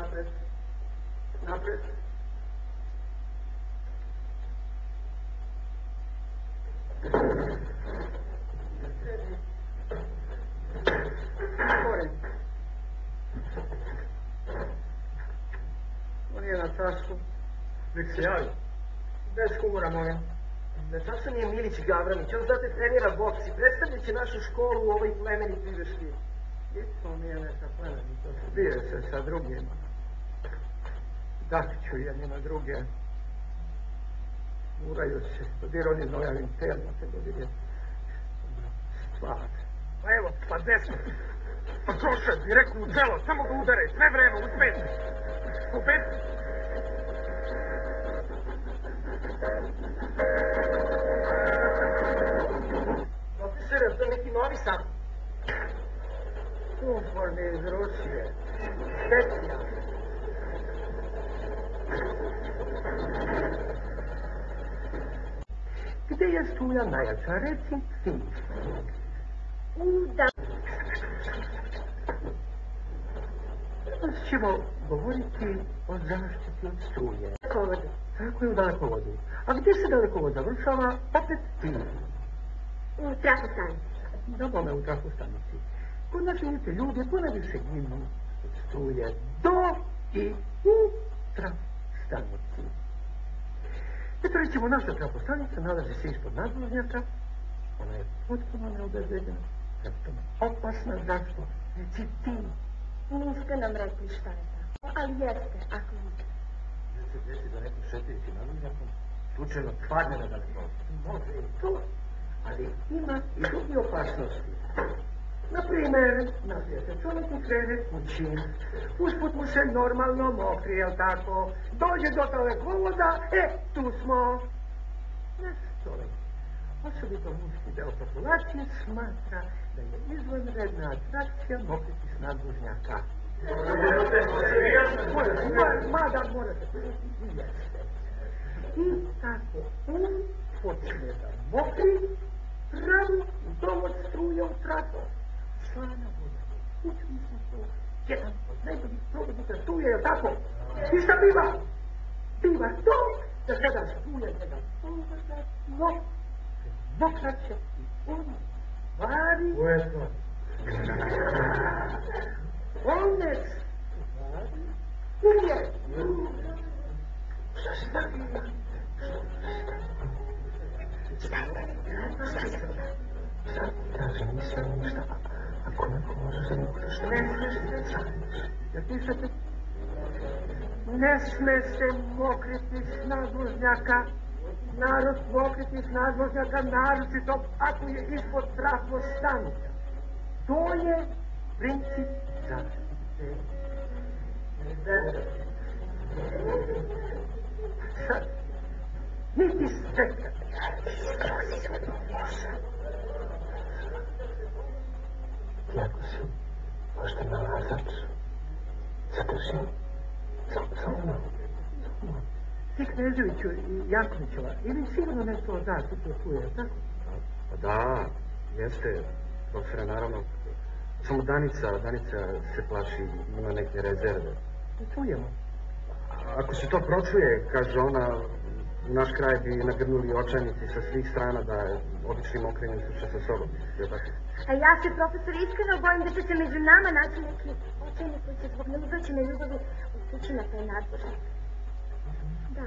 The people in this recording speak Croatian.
napred. Napred. Gore. On je na času. Nek se javi. Bez humora, molim. Na času nije Milić Gavranić, on znate trenira boks i predstavljat će našu školu u ovoj plemenitoj veštini. Isto nije neka plemenitost. Bije se sa drugima. Dakću jedni na druge. Uraju se, dodir oni novim telima, te dodir stvar. Pa evo, pa desno. Pa kroše, direktno u čelo, samo ga udare, sve vreme, uspeti. Ubedi. Profesore, to je neki novi sam. Uporni iz Rusije. Štecija. Gde je struja najjača? Reci ti. Da. Danas ćemo govoriti o zaštiti od struje. Dalekovodu. Tako je u dalekovodu. A gdje se dalekovod završava? Opet ti. U trafostanici. Da bome u trafostanici. Kod nas vidite ljude ponajviše ginu od struje do i u trafostanici. Eto recimo, naša trafostanica nalazi se ispod nadvožnjaka. Ona je potpuno neobezbeđena. Zato opasna. Zašto? Reci ti. Niste nam rekli šta je tako, ali jeste, ako vidite. Gdje se desi da neko šetajući nadvožnjakom slučajno padne na dalekovod? Može i to, ali ima i drugi opasnosti. Naprimer, napije se čovjek i krene kući. Usput mu se normalno mokri, jel tako? Dođe do dalekovoda, tu smo. Naš čovjek, osobito muški deo populacije, smatra da je izvanredna atrakcija mokriti s nadvožnjaka. Morate. I tako, počne da mokri, pravi dovod struje u traku. Slana voda. Učili smo to. Jedan od najboljih provodnika struje, je tako? I šta biva? Biva to da kada struje njega povratno, mokraće i on stvari... Ko je to? One stvari... Uvijek! Šta se da? Sad, kaže, nisam ništa. Ako neko može za neko da šta... Ja pišete? Ne sme se mokriti s nadvožnjaka. Narod mokriti s nadvožnjaka, naročito ako je ispod trafostanica. To je princip zaštite. Sad, niti čekate. Ti ako si poštena lazač, zadrži. Samo malo. Ti Kneževiću i Jankovićeva, ili sigurno nešto od nas uprosuje, tako? Pa da, jeste, profesore, naravno. Samo Danica se plaši, ima neke rezerve. Čujemo. Ako se to pročuje, kaže ona, u naš kraj bi nagrnuli očajnici sa svih strana da običnim okrenjem sluša sa sobom. Je tako? A ja se, profesor, iskreno bojim da će se među nama naći neki očajnik koji će zbog neuzročene ljubavi ustići na taj nadvožnjak. Da.